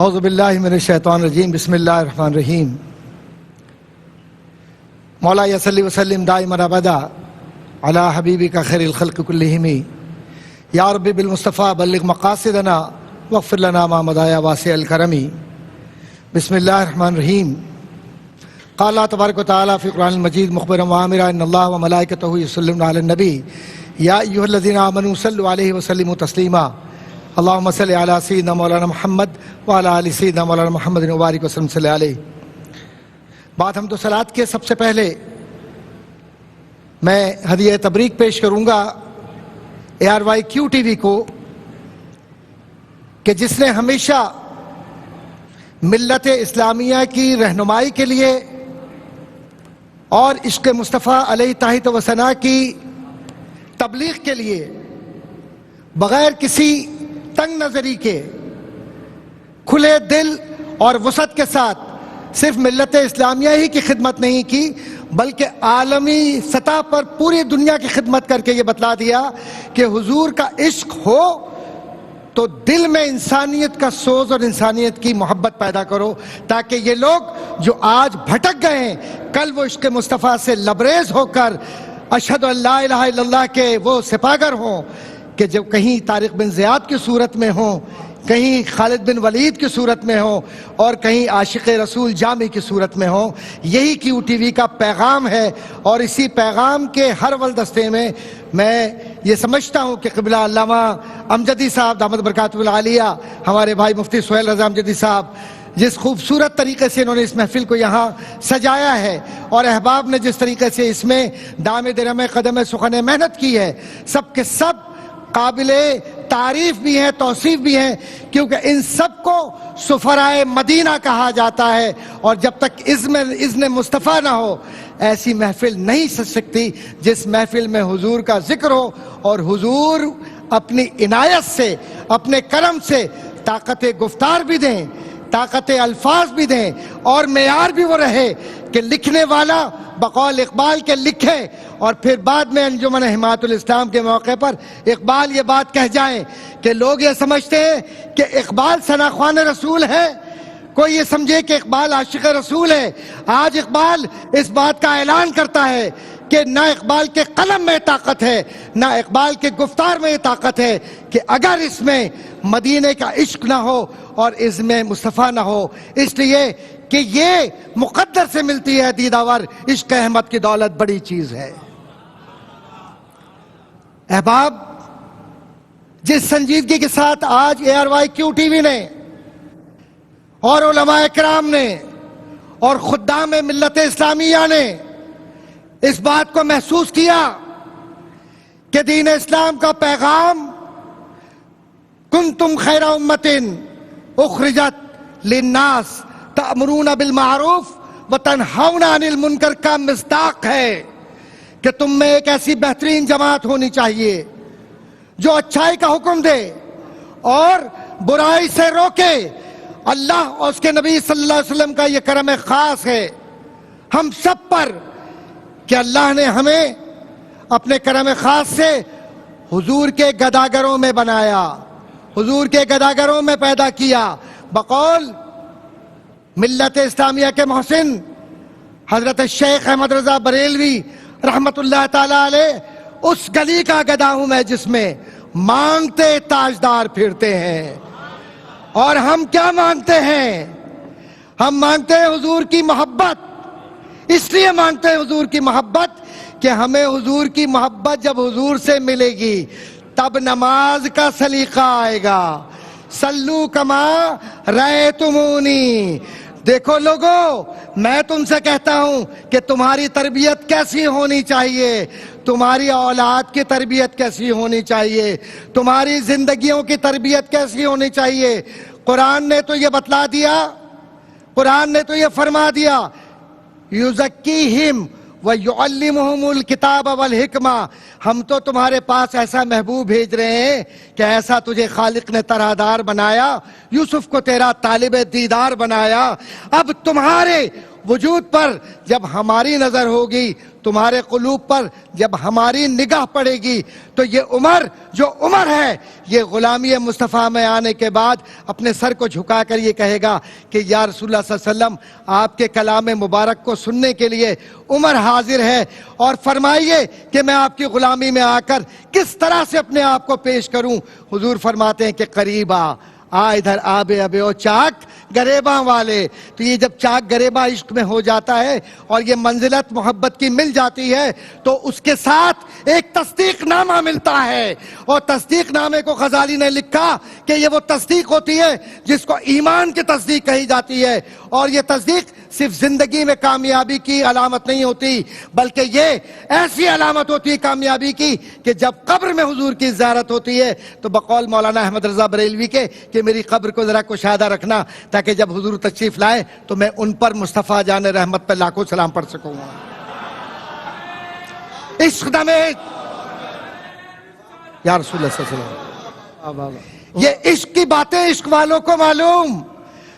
اعوذ باللہ من الشیطان الرجیم بسم اللہ الرحمن الرحیم مولا صلی وسلم دائما ابدا علی حبیبک خیر الخلق کلہم یا رب بالمصطفیٰ بلغ مقاصدنا واغفر لنا ما مضى یا واسع الکرم بسم اللہ الرحمن الرحیم قال اللہ تبارک و تعالی فی قرآن المجید مخبرا وآمرا ان اللہ وملائکتہ یصلون علی النبی یا ایھا الذین آمنوا صلوا علیہ وسلموا تسلیما اللہم صلی علی سیدنا مولانا محمد وعلی آل سیدنا مولانا محمد وبارک وسلم صلی علیہ۔ بعد حمد و صلوات کے سب سے پہلے میں ہدیہ تبریک پیش کروں گا ARYQ TV کو کہ جس نے ہمیشہ ملت اسلامیہ کی رہنمائی کے لیے اور عشق مصطفیٰ علیہ تحیت و ثنا کی تبلیغ کے لیے بغیر کسی تنگ نظری کے کھلے دل اور وسعت کے ساتھ صرف ملت اسلامیہ ہی کی خدمت نہیں کی بلکہ عالمی سطح پر پوری دنیا کی خدمت کر کے یہ بتلا دیا کہ حضور کا عشق ہو تو دل میں انسانیت کا سوز اور انسانیت کی محبت پیدا کرو تاکہ یہ لوگ جو آج بھٹک گئے ہیں کل وہ عشق مصطفیٰ سے لبریز ہو کر اشہد ان لا الہ الا اللہ کے وہ سپاگر ہوں کہ جو کہیں طارق بن زیاد کی صورت میں ہوں، کہیں خالد بن ولید کی صورت میں ہوں اور کہیں عاشق رسول جامع کی صورت میں ہوں۔ یہی QTV کا پیغام ہے اور اسی پیغام کے ہر ولدستے میں یہ سمجھتا ہوں کہ قبلہ علامہ امجدی صاحب دامت برکاتہ العالیہ ہمارے بھائی مفتی سہیل رضا امجدی صاحب جس خوبصورت طریقے سے انہوں نے اس محفل کو یہاں سجایا ہے اور احباب نے جس طریقے سے اس میں دام درہم قدم سخن محنت کی ہے، سب کے سب قابل تعریف بھی ہیں، توصیف بھی ہیں، کیونکہ ان سب کو سفرائے مدینہ کہا جاتا ہے اور جب تک اذن مصطفیٰ نہ ہو ایسی محفل نہیں سج سکتی جس محفل میں حضور کا ذکر ہو اور حضور اپنی عنایت سے اپنے کرم سے طاقت گفتار بھی دیں، طاقت الفاظ بھی دیں اور معیار بھی وہ رہے کہ لکھنے والا بقول اقبال کے لکھے اور پھر بعد میں انجمن حمایت الاسلام کے موقع پر اقبال یہ بات کہہ جائیں کہ لوگ یہ سمجھتے ہیں کہ اقبال ثناخوان رسول ہے، کوئی یہ سمجھے کہ اقبال عاشق رسول ہے۔ آج اقبال اس بات کا اعلان کرتا ہے کہ نہ اقبال کے قلم میں طاقت ہے نہ اقبال کے گفتار میں طاقت ہے کہ اگر اس میں مدینے کا عشق نہ ہو اور اس میں مصطفیٰ نہ ہو، اس لیے کہ یہ مقدر سے ملتی ہے دیداور عشق احمد کی دولت بڑی چیز ہے۔ احباب، جس سنجیدگی کے ساتھ آج ARYQ TV نے اور علماء کرام نے اور خدام ملت اسلامیہ نے اس بات کو محسوس کیا کہ دین اسلام کا پیغام کنتم خیر امت اخرجت للناس تأمرون بالمعروف وتنہون عن المنکر کا مصداق ہے کہ تم میں ایک ایسی بہترین جماعت ہونی چاہیے جو اچھائی کا حکم دے اور برائی سے روکے۔ اللہ اور اس کے نبی صلی اللہ علیہ وسلم کا یہ کرم خاص ہے ہم سب پر کہ اللہ نے ہمیں اپنے کرم خاص سے حضور کے گداگروں میں بنایا، حضور کے گداگروں میں پیدا کیا۔ بقول ملت اسلامیہ کے محسن حضرت شیخ احمد رضا بریلوی رحمت اللہ تعالی علیہ، اس گلی کا گدا ہوں میں جس میں مانگتے تاجدار پھرتے ہیں۔ اور ہم کیا مانگتے ہیں؟ ہم مانگتے ہیں حضور کی محبت۔ اس لیے مانگتے ہیں حضور کی محبت کہ ہمیں حضور کی محبت جب حضور سے ملے گی تب نماز کا سلیقہ آئے گا۔ صلو کما رأیتمونی۔ دیکھو لوگو، میں تم سے کہتا ہوں کہ تمہاری تربیت کیسی ہونی چاہیے، تمہاری اولاد کی تربیت کیسی ہونی چاہیے، تمہاری زندگیوں کی تربیت کیسی ہونی چاہیے۔ قرآن نے تو یہ بتلا دیا، قرآن نے تو یہ فرما دیا یزکیہم وَيُعَلِّمُهُمُ الْكِتَابَ وَالْحِکْمَةَ۔ ہم تو تمہارے پاس ایسا محبوب بھیج رہے ہیں کہ ایسا تجھے خالق نے طرحدار بنایا، یوسف کو تیرا طالب دیدار بنایا۔ اب تمہارے وجود پر جب ہماری نظر ہوگی، تمہارے قلوب پر جب ہماری نگاہ پڑے گی، تو یہ عمر جو عمر ہے یہ غلامی مصطفیٰ میں آنے کے بعد اپنے سر کو جھکا کر یہ کہے گا کہ یا رسول اللہ صلی اللہ علیہ وسلم، آپ کے کلام مبارک کو سننے کے لیے عمر حاضر ہے، اور فرمائیے کہ میں آپ کی غلامی میں آ کر کس طرح سے اپنے آپ کو پیش کروں۔ حضور فرماتے ہیں کہ قریب آ ادھر آبے ابے او چاک گریباں والے۔ تو یہ جب چاک گریباں عشق میں ہو جاتا ہے اور یہ منزلت محبت کی مل جاتی ہے، تو اس کے ساتھ ایک تصدیق نامہ ملتا ہے، اور تصدیق نامے کو غزالی نے لکھا کہ یہ وہ تصدیق ہوتی ہے جس کو ایمان کی تصدیق کہی جاتی ہے، اور یہ تصدیق صرف زندگی میں کامیابی کی علامت نہیں ہوتی، بلکہ یہ ایسی علامت ہوتی ہے کامیابی کی کہ جب قبر میں حضور کی زیارت ہوتی ہے تو بقول مولانا احمد رضا بریلوی کے کہ میری قبر کو ذرا کشادہ رکھنا تاکہ جب حضور تشریف لائے تو میں ان پر مصطفیٰ جان رحمت پہ لاکھوں سلام پڑھ سکوں گا۔ عشق دمے یا رسول اللہ صلی اللہ علیہ وسلم، یہ عشق کی باتیں عشق والوں کو معلوم،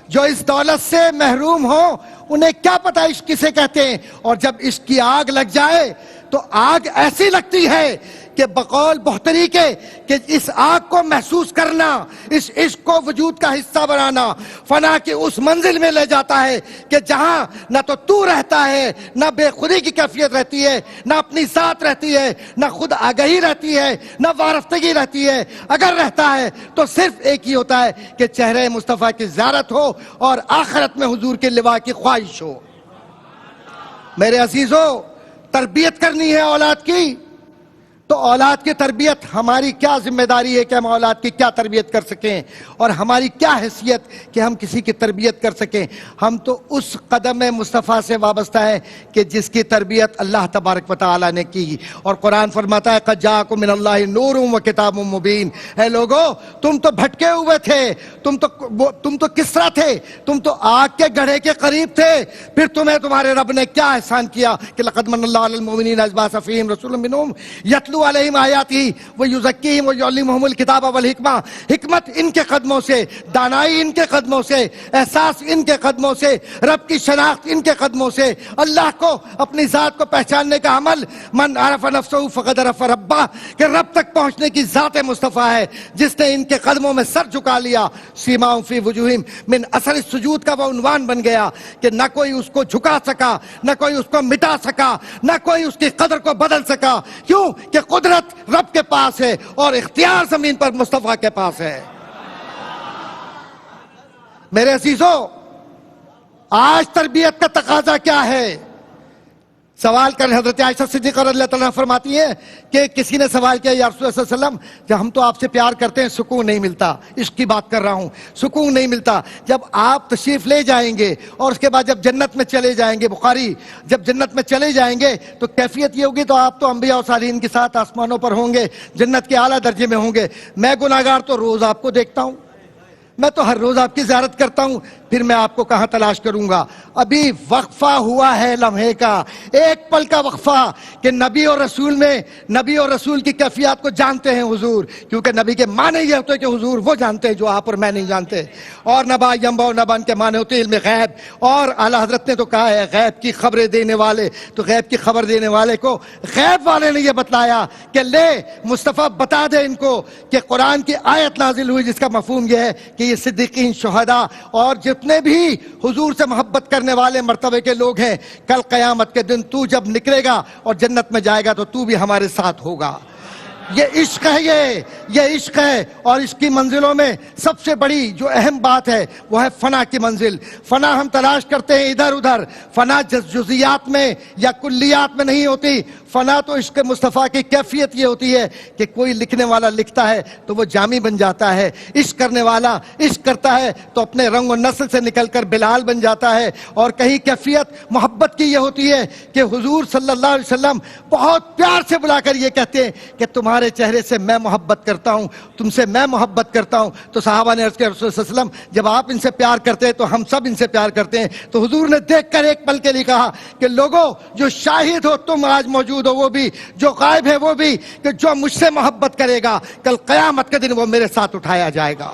جو اس دولت سے محروم ہو انہیں کیا پتا عشق کسے کہتے ہیں۔ اور جب عشق کی آگ لگ جائے تو آگ ایسی لگتی ہے کہ بقول بہتری کے کہ اس آگ کو محسوس کرنا، اس عشق کو وجود کا حصہ بنانا فنا کی اس منزل میں لے جاتا ہے کہ جہاں نہ تو رہتا ہے، نہ بے خودی کی کیفیت رہتی ہے، نہ اپنی ذات رہتی ہے، نہ خود آگہی رہتی ہے، نہ وارفتگی رہتی ہے۔ اگر رہتا ہے تو صرف ایک ہی ہوتا ہے کہ چہرے مصطفیٰ کی زیارت ہو اور آخرت میں حضور کے لواء کی خواہش ہو۔ میرے عزیزو، تربیت کرنی ہے اولاد کی، تو اولاد کی تربیت ہماری کیا ذمہ داری ہے کہ ہم اولاد کی کیا تربیت کر سکیں، اور ہماری کیا حیثیت کہ ہم کسی کی تربیت کر سکیں۔ ہم تو اس قدم مصطفیٰ سے وابستہ ہے کہ جس کی تربیت اللہ تبارک و تعالیٰ نے کی، اور قرآن فرماتا ہے قد جاءکم من اللہ نور و کتاب مبین۔ اے لوگو، تم تو بھٹکے ہوئے تھے، تم تو کس طرح تھے، تم تو آگ کے گڑھے کے قریب تھے، پھر تمہیں تمہارے رب نے کیا احسان کیا کہ لقد من اللہ علی المؤمنین اذ بعث فیہم رسولا منہم یتلو علیہم آیاتہ ویزکیہم ویعلمہم الکتاب والحکمہ۔ حکمت ان کے قدموں سے، دانائی ان کے قدموں سے، احساس ان کے قدموں سے، رب کی شناخت ان کے قدموں سے، اللہ کو اپنی ذات کو پہچاننے کا عمل، من عرف نفسہ فقد عرف ربہ، کہ رب تک پہنچنے کی ذات مصطفیٰ ہے جس نے ان کے قدموں میں سر جھکا لیا۔ سیماہم فی وجوہہم من اثر السجود کا وہ عنوان بن گیا کہ نہ کوئی اس کو جھکا سکا، نہ کوئی اس کو مٹا سکا، نہ کوئی اس کی قدر کو بدل سکا۔ کیوں کہ قدرت رب کے پاس ہے اور اختیار زمین پر مصطفیٰ کے پاس ہے۔ میرے عزیزو، آج تربیت کا تقاضا کیا ہے؟ سوال کر حضرت عائشہ صدیقہ رضی اللہ عنہا فرماتی ہیں کہ کسی نے سوال کیا یا رسول اللہ صلی اللہ علیہ وسلم، جب ہم تو آپ سے پیار کرتے ہیں سکون نہیں ملتا، عشق کی بات کر رہا ہوں، سکون نہیں ملتا، جب آپ تشریف لے جائیں گے اور اس کے بعد جب جنت میں چلے جائیں گے، بخاری، جب جنت میں چلے جائیں گے تو کیفیت یہ ہوگی، تو آپ تو انبیاء و صالحین کے ساتھ آسمانوں پر ہوں گے، جنت کے اعلیٰ درجے میں ہوں گے، میں گناہگار تو روز آپ کو دیکھتا ہوں، میں تو ہر روز آپ کی زیارت کرتا ہوں، پھر میں آپ کو کہاں تلاش کروں گا؟ ابھی وقفہ ہوا ہے لمحے کا، ایک پل کا وقفہ کہ نبی اور رسول میں، نبی اور رسول کی کیفیات کو جانتے ہیں حضور، کیونکہ نبی کے معنی یہ ہوتے ہیں کہ حضور وہ جانتے ہیں جو آپ اور میں نہیں جانتے، اور نبا ینبع نبان کے معنی ہوتے ہیں علم غیب، اور اعلیٰ حضرت نے تو کہا ہے غیب کی خبریں دینے والے، تو غیب کی خبر دینے والے کو غیب والے نے یہ بتلایا کہ لے مصطفیٰ بتا دے ان کو کہ قرآن کی آیت نازل ہوئی جس کا مفہوم یہ ہے کہ یہ صدیقین، شہداء اور جتنے بھی حضور سے محبت کرنے والے مرتبے کے لوگ ہیں، کل قیامت کے دن تو جب نکلے گا اور جنت میں جائے گا تو تو بھی ہمارے ساتھ ہوگا۔ یہ عشق ہے، یہ عشق ہے، اور اس کی منزلوں میں سب سے بڑی جو اہم بات ہے وہ ہے فنا کی منزل۔ فنا ہم تلاش کرتے ہیں ادھر ادھر، فنا جزیات میں یا کلیات میں نہیں ہوتی، فنا تو عشق مصطفیٰ کی کیفیت یہ ہوتی ہے کہ کوئی لکھنے والا لکھتا ہے تو وہ جامی بن جاتا ہے، عشق کرنے والا عشق کرتا ہے تو اپنے رنگ و نسل سے نکل کر بلال بن جاتا ہے۔ اور کہیں کیفیت محبت کی یہ ہوتی ہے کہ حضور صلی اللہ علیہ وسلم بہت پیار سے بلا کر یہ کہتے ہیں کہ تمہارے چہرے سے میں محبت کرتا ہوں، تم سے میں محبت کرتا ہوں۔ تو صحابہ نے عرض کیا رسول اللہ صلی اللہ علیہ وسلم جب آپ ان سے پیار کرتے ہیں تو ہم سب ان سے پیار کرتے ہیں۔ تو حضور نے دیکھ کر ایک پل کے لیے کہا کہ لوگوں جو شاہد ہو تم آج موجود ہو وہ بھی، جو غائب ہے وہ بھی، کہ جو مجھ سے محبت کرے گا کل قیامت کے دن وہ میرے ساتھ اٹھایا جائے گا۔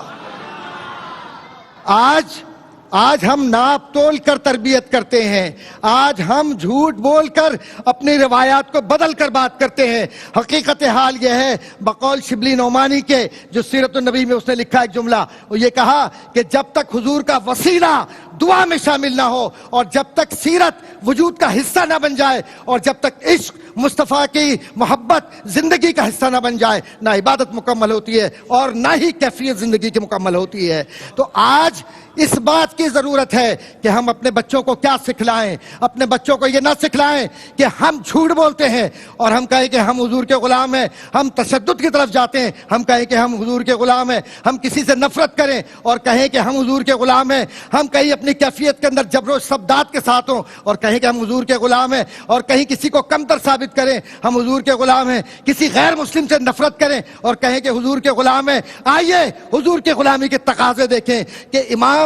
آج آج ہم ناپ تول کر تربیت کرتے ہیں، آج ہم جھوٹ بول کر اپنی روایات کو بدل کر بات کرتے ہیں۔ حقیقت حال یہ ہے، بقول شبلی نعمانی کے جو سیرت النبی میں اس نے لکھا ایک جملہ، وہ یہ کہا کہ جب تک حضور کا وسیلہ دعا میں شامل نہ ہو، اور جب تک سیرت وجود کا حصہ نہ بن جائے، اور جب تک عشق مصطفیٰ کی محبت زندگی کا حصہ نہ بن جائے، نہ عبادت مکمل ہوتی ہے اور نہ ہی کیفیت زندگی کی مکمل ہوتی ہے۔ تو آج اس بات کی ضرورت ہے کہ ہم اپنے بچوں کو کیا سکھلائیں۔ اپنے بچوں کو یہ نہ سکھلائیں کہ ہم جھوٹ بولتے ہیں اور ہم کہیں کہ ہم حضور کے غلام ہیں، ہم تشدد کی طرف جاتے ہیں، ہم کہیں کہ ہم حضور کے غلام ہیں، ہم کسی سے نفرت کریں اور کہیں کہ ہم حضور کے غلام ہیں، ہم کہیں اپنی کیفیت کے اندر جبر و استبداد کے ساتھ ہوں اور کہیں کہ ہم حضور کے غلام ہیں، اور کہیں کسی کو کمتر ثابت کریں ہم حضور کے غلام ہیں، کسی غیر مسلم سے نفرت کریں اور کہیں کہ حضور کے غلام ہیں۔ آئیے حضور کے غلامی کے تقاضے دیکھیں کہ امام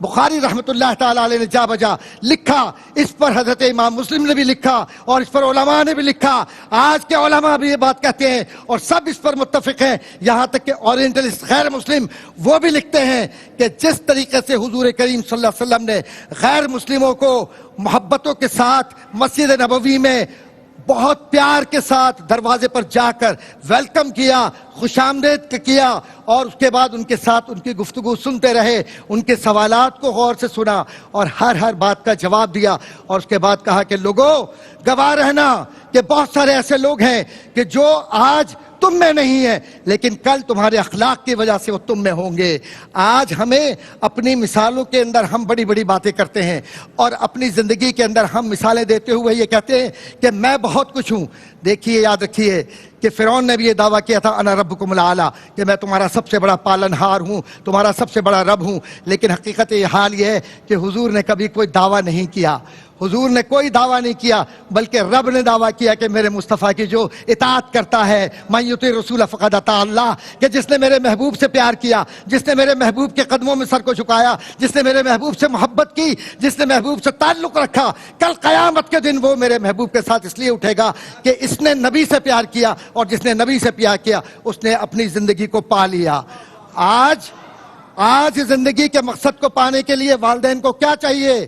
بخاری رحمت اللہ تعالیٰ علیہ نے جا بجا لکھا، اس پر حضرت امام مسلم نے بھی لکھا اور اس پر علماء نے بھی لکھا، آج کے علماء بھی یہ بات کہتے ہیں اور سب اس پر متفق ہیں، یہاں تک کہ اورینٹلسٹ غیر مسلم وہ بھی لکھتے ہیں کہ جس طریقے سے حضور کریم صلی اللہ علیہ وسلم نے غیر مسلموں کو محبتوں کے ساتھ مسجد نبوی میں بہت پیار کے ساتھ دروازے پر جا کر ویلکم کیا، خوش آمدید کیا، اور اس کے بعد ان کے ساتھ ان کی گفتگو سنتے رہے، ان کے سوالات کو غور سے سنا اور ہر بات کا جواب دیا، اور اس کے بعد کہا کہ لوگوں گواہ رہنا کہ بہت سارے ایسے لوگ ہیں کہ جو آج تم میں نہیں ہیں لیکن کل تمہارے اخلاق کی وجہ سے وہ تم میں ہوں گے۔ آج ہمیں اپنی مثالوں کے اندر ہم بڑی بڑی باتیں کرتے ہیں اور اپنی زندگی کے اندر ہم مثالیں دیتے ہوئے یہ کہتے ہیں کہ میں بہت کچھ ہوں۔ دیکھیے، یاد رکھیے کہ فرعون نے بھی یہ دعویٰ کیا تھا انا ربکم الاعلیٰ، کہ میں تمہارا سب سے بڑا پالن ہار ہوں، تمہارا سب سے بڑا رب ہوں، لیکن حقیقت یہ حال یہ ہے کہ حضور نے کبھی کوئی دعویٰ نہیں کیا، حضور نے کوئی دعویٰ نہیں کیا، بلکہ رب نے دعویٰ کیا کہ میرے مصطفیٰ کی جو اطاعت کرتا ہے، من یطع الرسول فقد اطاع اللہ، کہ جس نے میرے محبوب سے پیار کیا، جس نے میرے محبوب کے قدموں میں سر کو جھکایا، جس نے میرے محبوب سے محبت کی، جس نے محبوب سے تعلق رکھا، کل قیامت کے دن وہ میرے محبوب کے ساتھ اس لیے اٹھے گا کہ اس نے نبی سے پیار کیا، اور جس نے نبی سے پیار کیا اس نے اپنی زندگی کو پا لیا۔ آج زندگی کے مقصد کو پانے کے لیے والدین کو کیا چاہیے؟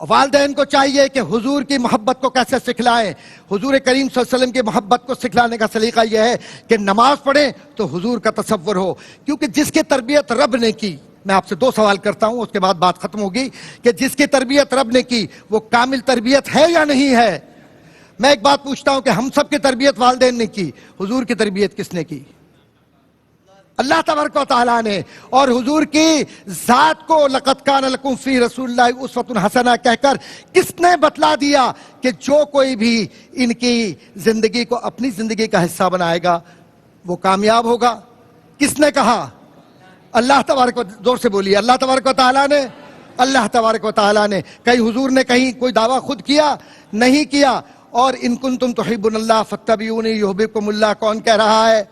والدین کو چاہیے کہ حضور کی محبت کو کیسے سکھلائیں۔ حضور کریم صلی اللہ علیہ وسلم کی محبت کو سکھلانے کا سلیقہ یہ ہے کہ نماز پڑھیں تو حضور کا تصور ہو، کیونکہ جس کی تربیت رب نے کی، میں آپ سے 2 سوال کرتا ہوں اس کے بعد بات ختم ہوگی، کہ جس کی تربیت رب نے کی وہ کامل تربیت ہے یا نہیں ہے؟ میں ایک بات پوچھتا ہوں کہ ہم سب کی تربیت والدین نے کی، حضور کی تربیت کس نے کی؟ اللہ تبارک و تعالیٰ نے۔ اور حضور کی ذات کو لقد کان لکم فی رسول اللہ اسوۃ حسنہ کہہ کر کس نے بتلا دیا کہ جو کوئی بھی ان کی زندگی کو اپنی زندگی کا حصہ بنائے گا وہ کامیاب ہوگا؟ کس نے کہا؟ اللہ تبارک و، زور سے بولیے، اللہ تبارک و تعالیٰ نے۔ اللہ تبارک و تعالیٰ نے۔ کہیں حضور نے کہیں کوئی دعویٰ خود کیا؟ نہیں کیا۔ اور ان کنتم تحبون اللہ فاتبعونی یحببکم اللہ کون کہہ رہا ہے؟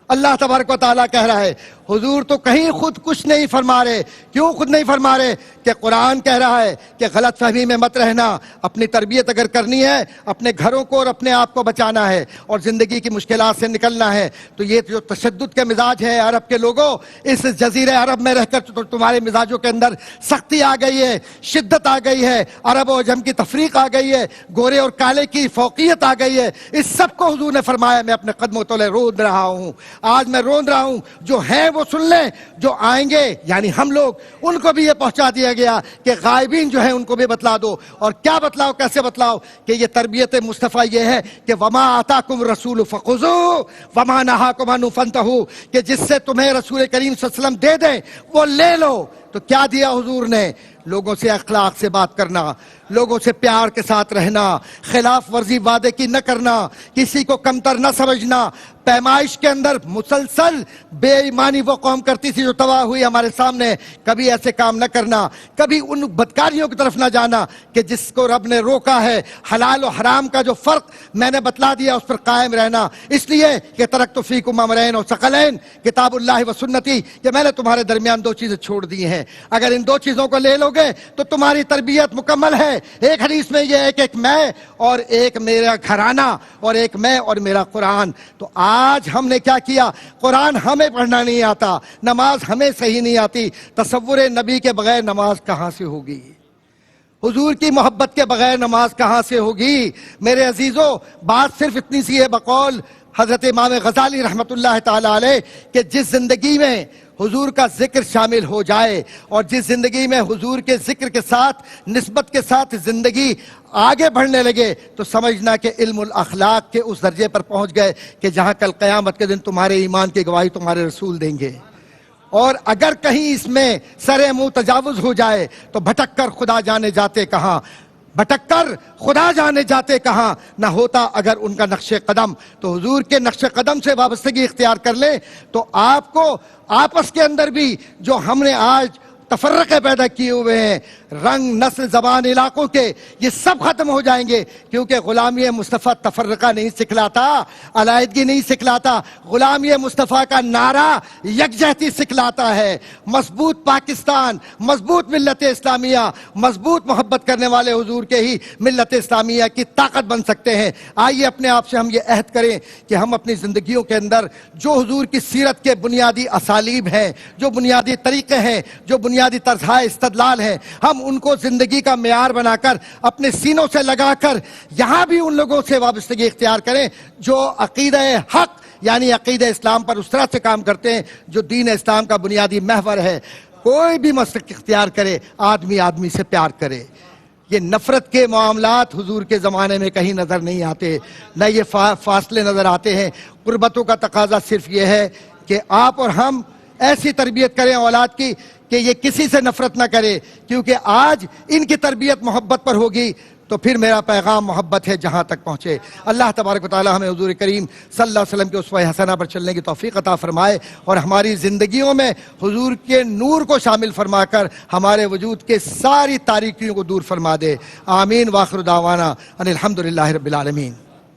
اللہ تبارک و تعالیٰ کہہ رہا ہے۔ حضور تو کہیں خود کچھ نہیں فرما رہے۔ کیوں خود نہیں فرما رہے؟ کہ قرآن کہہ رہا ہے کہ غلط فہمی میں مت رہنا، اپنی تربیت اگر کرنی ہے اپنے گھروں کو اور اپنے آپ کو بچانا ہے اور زندگی کی مشکلات سے نکلنا ہے، تو یہ جو تشدد کے مزاج ہے عرب کے لوگوں، اس جزیرہ عرب میں رہ کر تو تمہارے مزاجوں کے اندر سختی آ گئی ہے، شدت آ گئی ہے، عرب و عجم کی تفریق آ گئی ہے، گورے اور کالے کی فوقیت آ گئی ہے۔ اس سب کو حضور نے فرمایا میں اپنے قدموں تلے روند رہا ہوں۔ آج میں روند رہا ہوں، جو ہیں وہ سن لیں، جو آئیں گے یعنی ہم لوگ، ان کو بھی یہ پہنچا دیا گیا کہ غائبین جو ہیں ان کو بھی بتلا دو۔ اور کیا بتلاؤ، کیسے بتلاؤ؟ کہ یہ تربیت مصطفیٰ یہ ہے کہ وما آتاکم الرسول فخذوہ وما نہاکم عنہ فانتہوا، کہ جس سے تمہیں رسول کریم صلی اللہ علیہ وسلم دے دیں وہ لے لو۔ تو کیا دیا حضور نے؟ لوگوں سے اخلاق سے بات کرنا، لوگوں سے پیار کے ساتھ رہنا، خلاف ورزی وعدے کی نہ کرنا، کسی کو کمتر نہ سمجھنا، پیمائش کے اندر مسلسل بے ایمانی وہ قوم کرتی تھی جو تباہ ہوئی ہمارے سامنے، کبھی ایسے کام نہ کرنا، کبھی ان بدکاریوں کی طرف نہ جانا کہ جس کو رب نے روکا ہے، حلال و حرام کا جو فرق میں نے بتلا دیا اس پر قائم رہنا، اس لیے کہ ترکت فیکم امرین و ثقلین کتاب اللہ و سنتی، کہ میں نے تمہارے درمیان 2 چیزیں چھوڑ دی ہیں، ہیں. اگر ان دو چیزوں کو لے لو گے تو تمہاری تربیت مکمل ہے. ایک حدیث میں یہ ہے کہ ایک میں اور ایک میرا گھرانہ اور ایک میں اور میرا قرآن. تو آج ہم نے کیا کیا؟ قرآن ہمیں پڑھنا نہیں آتا، نماز ہمیں صحیح نہیں آتی. تصور نبی کے بغیر نماز کہاں سے ہوگی؟ حضور کی محبت کے بغیر نماز کہاں سے ہوگی؟ میرے عزیزو، بات صرف اتنی سی ہے بقول حضرت امام غزالی رحمۃ اللہ تعالی علیہ کہ جس زندگی میں حضور کا ذکر شامل ہو جائے اور جس زندگی میں حضور کے ذکر کے ساتھ نسبت کے ساتھ زندگی آگے بڑھنے لگے تو سمجھنا کہ علم الاخلاق کے اس درجے پر پہنچ گئے کہ جہاں کل قیامت کے دن تمہارے ایمان کی گواہی تمہارے رسول دیں گے. اور اگر کہیں اس میں سر منہ تجاوز ہو جائے تو بھٹک کر خدا جانے جاتے کہاں، بھٹک کر خدا جانے جاتے کہاں. نہ ہوتا اگر ان کا نقش قدم تو حضور کے نقش قدم سے وابستگی اختیار کر لیں تو آپ کو آپس کے اندر بھی جو ہم نے آج تفرقے پیدا کیے ہوئے ہیں، رنگ، نسل، زبان، علاقوں کے، یہ سب ختم ہو جائیں گے. کیونکہ غلامی مصطفیٰ تفرقہ نہیں سکھلاتا، علیحدگی نہیں سکھلاتا. غلامی مصطفیٰ کا نعرہ یکجہتی سکھلاتا ہے. مضبوط پاکستان، مضبوط ملت اسلامیہ، مضبوط محبت کرنے والے حضور کے ہی ملت اسلامیہ کی طاقت بن سکتے ہیں. آئیے اپنے آپ سے ہم یہ عہد کریں کہ ہم اپنی زندگیوں کے اندر جو حضور کی سیرت کے بنیادی اسالیب ہیں، جو بنیادی طریقے ہیں، جو بنیادی طرزۂ استدلال ہیں، ہم ان کو زندگی کا معیار بنا کر اپنے سینوں سے لگا کر یہاں بھی ان لوگوں سے وابستگی اختیار کریں جو عقیدہ حق یعنی عقیدہ اسلام پر اس طرح سے کام کرتے ہیں جو دین اسلام کا بنیادی محور ہے. کوئی بھی مسلک اختیار کرے، آدمی آدمی سے پیار کرے. یہ نفرت کے معاملات حضور کے زمانے میں کہیں نظر نہیں آتے، نہ یہ فاصلے نظر آتے ہیں. قربتوں کا تقاضا صرف یہ ہے کہ آپ اور ہم ایسی تربیت کریں اولاد کی کہ یہ کسی سے نفرت نہ کرے. کیونکہ آج ان کی تربیت محبت پر ہوگی تو پھر میرا پیغام محبت ہے جہاں تک پہنچے. اللہ تبارک و تعالی ہمیں حضور کریم صلی اللہ علیہ وسلم کے اسوہ حسنہ پر چلنے کی توفیق عطا فرمائے اور ہماری زندگیوں میں حضور کے نور کو شامل فرما کر ہمارے وجود کے ساری تاریکیوں کو دور فرما دے. آمین. وآخر دعوانا ان الحمدللہ رب العالمین.